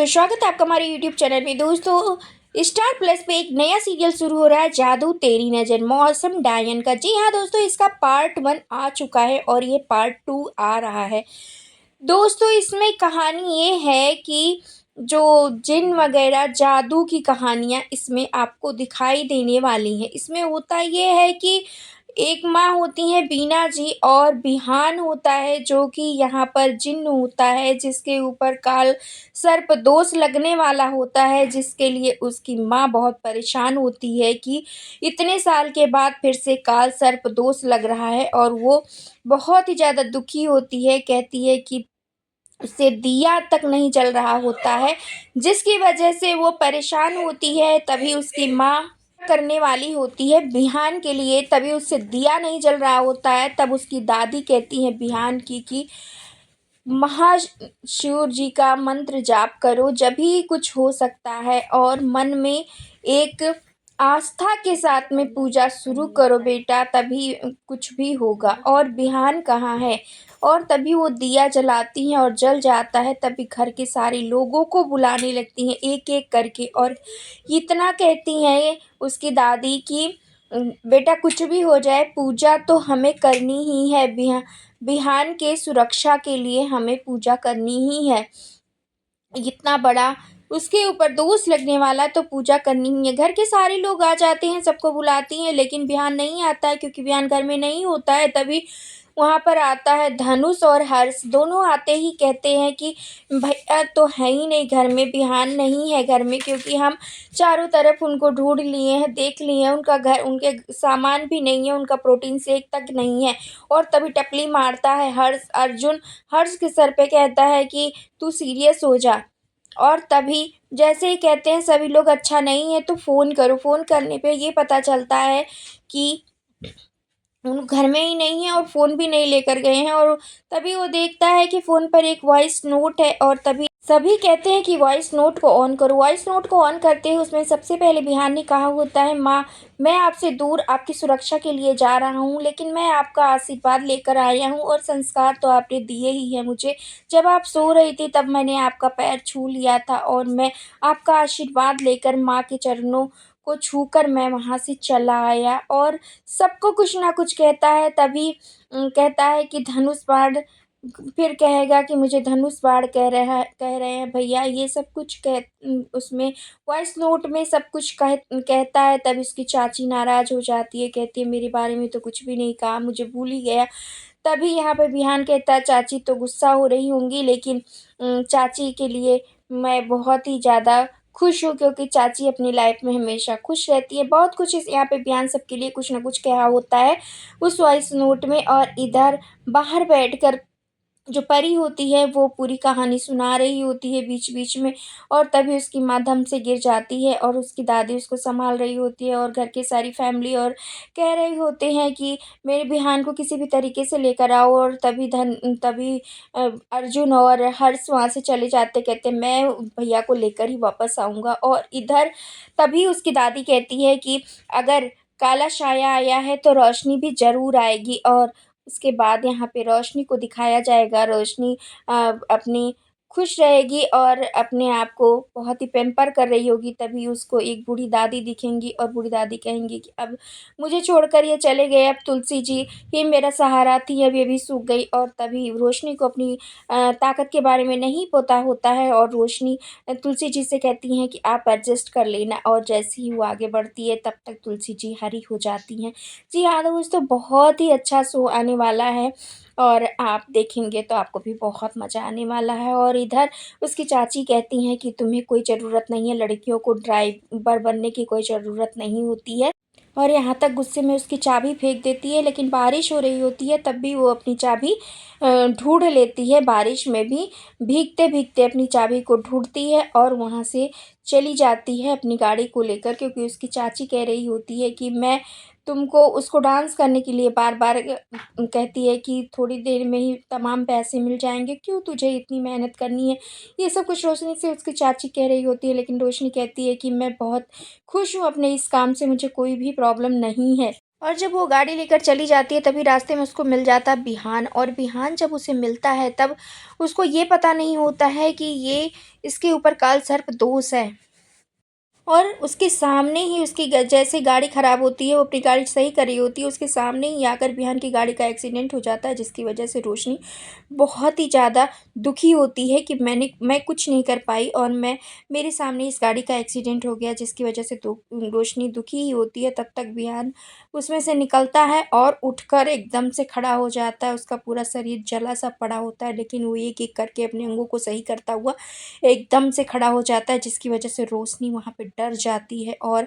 दोस्तों, स्वागत है आपका हमारे यूट्यूब चैनल में। दोस्तों, स्टार प्लस पे एक नया सीरियल शुरू हो रहा है, जादू तेरी नज़र मौसम डायन का। जी हाँ दोस्तों, इसका पार्ट 1 आ चुका है और ये पार्ट 2 आ रहा है। दोस्तों, इसमें कहानी ये है कि जो जिन वगैरह जादू की कहानियाँ इसमें आपको दिखाई देने वाली हैं। इसमें होता ये है कि एक माँ होती हैं बीना जी और बिहान होता है जो कि यहाँ पर जिन्न होता है, जिसके ऊपर काल सर्प दोष लगने वाला होता है, जिसके लिए उसकी माँ बहुत परेशान होती है कि इतने साल के बाद फिर से काल सर्प दोष लग रहा है। और वो बहुत ही ज़्यादा दुखी होती है, कहती है कि उससे दिया तक नहीं जल रहा होता है, जिसकी वजह से वो परेशान होती है। तभी उसकी माँ करने वाली होती है बिहान के लिए, तभी उससे दिया नहीं जल रहा होता है। तब उसकी दादी कहती है बिहान की कि महाशिव जी का मंत्र जाप करो, जब भी कुछ हो सकता है। और मन में एक आस्था के साथ में पूजा शुरू करो बेटा, तभी कुछ भी होगा। और बिहान कहाँ है? और तभी वो दिया जलाती हैं और जल जाता है। तभी घर के सारे लोगों को बुलाने लगती हैं एक एक करके, और इतना कहती हैं उसकी दादी कि बेटा कुछ भी हो जाए, पूजा तो हमें करनी ही है। बिहान के सुरक्षा के लिए हमें पूजा करनी ही है। इतना बड़ा उसके ऊपर दोष लगने वाला, तो पूजा करनी ही है। घर के सारे लोग आ जाते हैं, सबको बुलाती हैं, लेकिन बिहान नहीं आता है क्योंकि बिहान घर में नहीं होता है। तभी वहाँ पर आता है धनुष और हर्ष। दोनों आते ही कहते हैं कि भैया तो है ही नहीं घर में, बिहान नहीं है घर में, क्योंकि हम चारों तरफ उनको ढूंढ लिए हैं, देख लिए हैं। उनका घर, उनके सामान भी नहीं है, उनका प्रोटीन शेक तक नहीं है। और तभी टपली मारता है हर्ष। अर्जुन हर्ष के सर पे कहता है कि तू सीरियस हो जा। और तभी जैसे ही कहते हैं सभी लोग अच्छा नहीं है तो फ़ोन करो। फ़ोन करने पे ये पता चलता है कि उन घर में ही नहीं है और फ़ोन भी नहीं लेकर गए हैं। और तभी वो देखता है कि फ़ोन पर एक वॉइस नोट है, और तभी सभी कहते हैं कि वॉइस नोट को ऑन करो। वॉइस नोट को ऑन करते ही उसमें सबसे पहले बिहान ने कहा होता है, माँ मैं आपसे दूर आपकी सुरक्षा के लिए जा रहा हूँ, लेकिन मैं आपका आशीर्वाद लेकर आया हूँ और संस्कार तो आपने दिए ही हैं मुझे। जब आप सो रही थी तब मैंने आपका पैर छू लिया था, और मैं आपका आशीर्वाद लेकर माँ के चरणों को छूकर मैं वहाँ से चला आया। और सबको कुछ ना कुछ कहता है। तभी कहता है कि धनुष बाण, फिर कहेगा कि मुझे धनुष बाण कह रहे हैं भैया, ये सब कुछ उसमें वॉइस नोट में सब कुछ कहता है। तब उसकी चाची नाराज़ हो जाती है, कहती है मेरे बारे में तो कुछ भी नहीं कहा, मुझे भूल ही गया। तभी यहाँ पे बिहान कहता है चाची तो गुस्सा हो रही होंगी, लेकिन चाची के लिए मैं बहुत ही ज़्यादा खुश हूँ, क्योंकि चाची अपनी लाइफ में हमेशा खुश रहती है। बहुत कुछ इस यहाँ पे बिहान सबके लिए कुछ ना कुछ कहा होता है उस वॉइस नोट में। और इधर बाहर बैठकर जो परी होती है वो पूरी कहानी सुना रही होती है बीच बीच में। और तभी उसकी माँ धम से गिर जाती है और उसकी दादी उसको संभाल रही होती है, और घर की सारी फैमिली और कह रहे होते हैं कि मेरे बिहान को किसी भी तरीके से लेकर आओ। और तभी अर्जुन और हर्ष वहाँ से चले जाते, कहते मैं भैया को लेकर ही वापस आऊँगा। और इधर तभी उसकी दादी कहती है कि अगर काला साया आया है तो रोशनी भी ज़रूर आएगी। और उसके बाद यहाँ पे रोशनी को दिखाया जाएगा। रोशनी अपनी खुश रहेगी और अपने आप को बहुत ही पैम्पर कर रही होगी। तभी उसको एक बूढ़ी दादी दिखेंगी, और बूढ़ी दादी कहेंगी कि अब मुझे छोड़कर ये चले गए, अब तुलसी जी ही मेरा सहारा थी, अब ये भी सूख गई। और तभी रोशनी को अपनी ताकत के बारे में नहीं पता होता है, और रोशनी तुलसी जी से कहती हैं कि आप एडजस्ट कर लेना। और जैसे ही वो आगे बढ़ती है तब तक तुलसी जी हरी हो जाती हैं। जी हाँ दोस्तों, बहुत ही अच्छा शो आने वाला है, और आप देखेंगे तो आपको भी बहुत मज़ा आने वाला है। और इधर उसकी चाची कहती हैं कि तुम्हें कोई ज़रूरत नहीं है, लड़कियों को ड्राइवर बनने की कोई ज़रूरत नहीं होती है। और यहाँ तक गुस्से में उसकी चाबी फेंक देती है, लेकिन बारिश हो रही होती है तब भी वो अपनी चाबी ढूंढ लेती है। बारिश में भी भीगते भीगते अपनी चाबी को ढूंढती है और वहाँ से चली जाती है अपनी गाड़ी को लेकर, क्योंकि उसकी चाची कह रही होती है कि मैं तुमको, उसको डांस करने के लिए बार बार कहती है कि थोड़ी देर में ही तमाम पैसे मिल जाएंगे, क्यों तुझे इतनी मेहनत करनी है। ये सब कुछ रोशनी से उसकी चाची कह रही होती है, लेकिन रोशनी कहती है कि मैं बहुत खुश हूँ अपने इस काम से, मुझे कोई भी प्रॉब्लम नहीं है। और जब वो गाड़ी लेकर चली जाती है तभी रास्ते में उसको मिल जाता है बिहान, और बिहान जब उसे मिलता है तब उसको ये पता नहीं होता है कि ये इसके ऊपर कालसर्प दोष है। और उसके सामने ही उसकी जैसे गाड़ी ख़राब होती है, वो अपनी गाड़ी सही कर रही होती है, उसके सामने ही आकर बिहान की गाड़ी का एक्सीडेंट हो जाता है, जिसकी वजह से रोशनी बहुत ही ज़्यादा दुखी होती है कि मैं कुछ नहीं कर पाई, और मेरे सामने इस गाड़ी का एक्सीडेंट हो गया, जिसकी वजह से रोशनी दुखी ही होती है। तब तक बिहान उसमें से निकलता है और उठकर एकदम से खड़ा हो जाता है। उसका पूरा शरीर जला सा पड़ा होता है, लेकिन वो एक एक करके अपने अंगों को सही करता हुआ एकदम से खड़ा हो जाता है, जिसकी वजह से रोशनी वहाँ पे डर जाती है और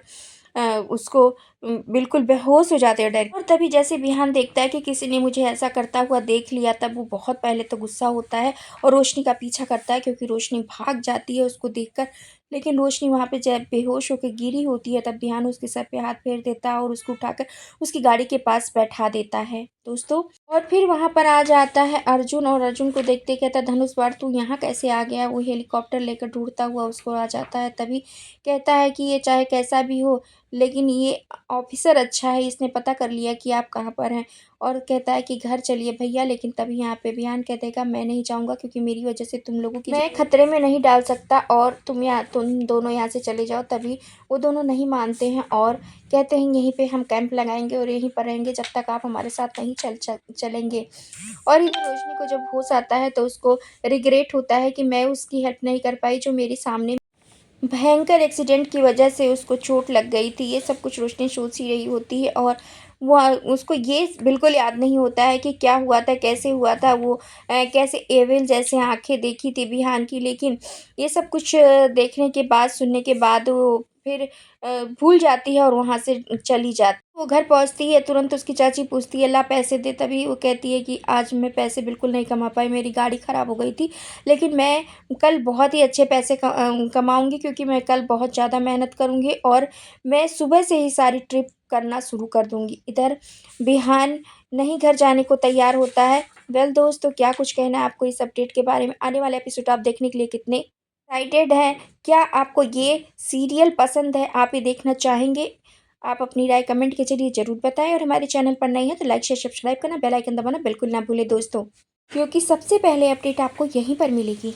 उसको बिल्कुल बेहोश हो जाते हैं डर, और तभी जैसे बिहान देखता है कि किसी ने मुझे ऐसा करता हुआ देख लिया, तब वो बहुत पहले तो गुस्सा होता है और रोशनी का पीछा करता है, क्योंकि रोशनी भाग जाती है उसको देखकर। लेकिन रोशनी वहाँ पे जब बेहोश होकर गिरी होती है, तब बिहान उसके सर पे हाथ फेर देता है और उसको उठाकर उसकी गाड़ी के पास बैठा देता है दोस्तों। और फिर वहाँ पर आ जाता है अर्जुन, और अर्जुन को देखते कहता है, धनुष तू यहाँ कैसे आ गया। वो हेलीकॉप्टर लेकर ढूंढता हुआ उसको आ जाता है, तभी कहता है कि ये चाहे कैसा भी हो, लेकिन ये ऑफिसर अच्छा है, इसने पता कर लिया कि आप कहाँ पर हैं। और कहता है कि घर चलिए भैया, लेकिन तभी यहाँ पे बिहान कह देगा, मैं नहीं जाऊँगा, क्योंकि मेरी वजह से तुम लोगों की मैं खतरे में नहीं डाल सकता, और तुम दोनों यहाँ से चले जाओ। तभी वो दोनों नहीं मानते हैं और कहते हैं, यहीं पे हम कैंप लगाएंगे और यहीं पर रहेंगे जब तक आप हमारे साथ नहीं चलेंगे। और इधर रोशनी को जब होश आता है तो उसको रिग्रेट होता है कि मैं उसकी हेल्प नहीं कर पाई, जो मेरे सामने भयंकर एक्सीडेंट की वजह से उसको चोट लग गई थी। ये सब कुछ रोशनी सोच ही रही होती है, और वो उसको ये बिल्कुल याद नहीं होता है कि क्या हुआ था, कैसे हुआ था। वो कैसे एविल जैसे आंखें देखी थी बिहान की, लेकिन ये सब कुछ देखने के बाद, सुनने के बाद वो फिर भूल जाती है और वहाँ से चली जाती है। वो घर पहुँचती है, तुरंत उसकी चाची पूछती है, ला पैसे दे। तभी वो कहती है कि आज मैं पैसे बिल्कुल नहीं कमा पाई, मेरी गाड़ी ख़राब हो गई थी, लेकिन मैं कल बहुत ही अच्छे पैसे कमाऊँगी, क्योंकि मैं कल बहुत ज़्यादा मेहनत करूँगी और मैं सुबह से ही सारी ट्रिप करना शुरू कर दूँगी। इधर बिहान नहीं घर जाने को तैयार होता है। वेल दोस्तों, क्या कुछ कहना है आपको इस अपडेट के बारे में? आने वाले एपिसोड आप देखने के लिए कितने एक्साइटेड हैं? क्या आपको ये सीरियल पसंद है? आप ये देखना चाहेंगे? आप अपनी राय कमेंट के ज़रिए ज़रूर बताएँ, और हमारे चैनल पर नए हैं तो लाइक, शेयर, सब्सक्राइब करना, बेल आइकन दबाना बिल्कुल ना भूलें दोस्तों, क्योंकि सबसे पहले अपडेट आपको यहीं पर मिलेगी।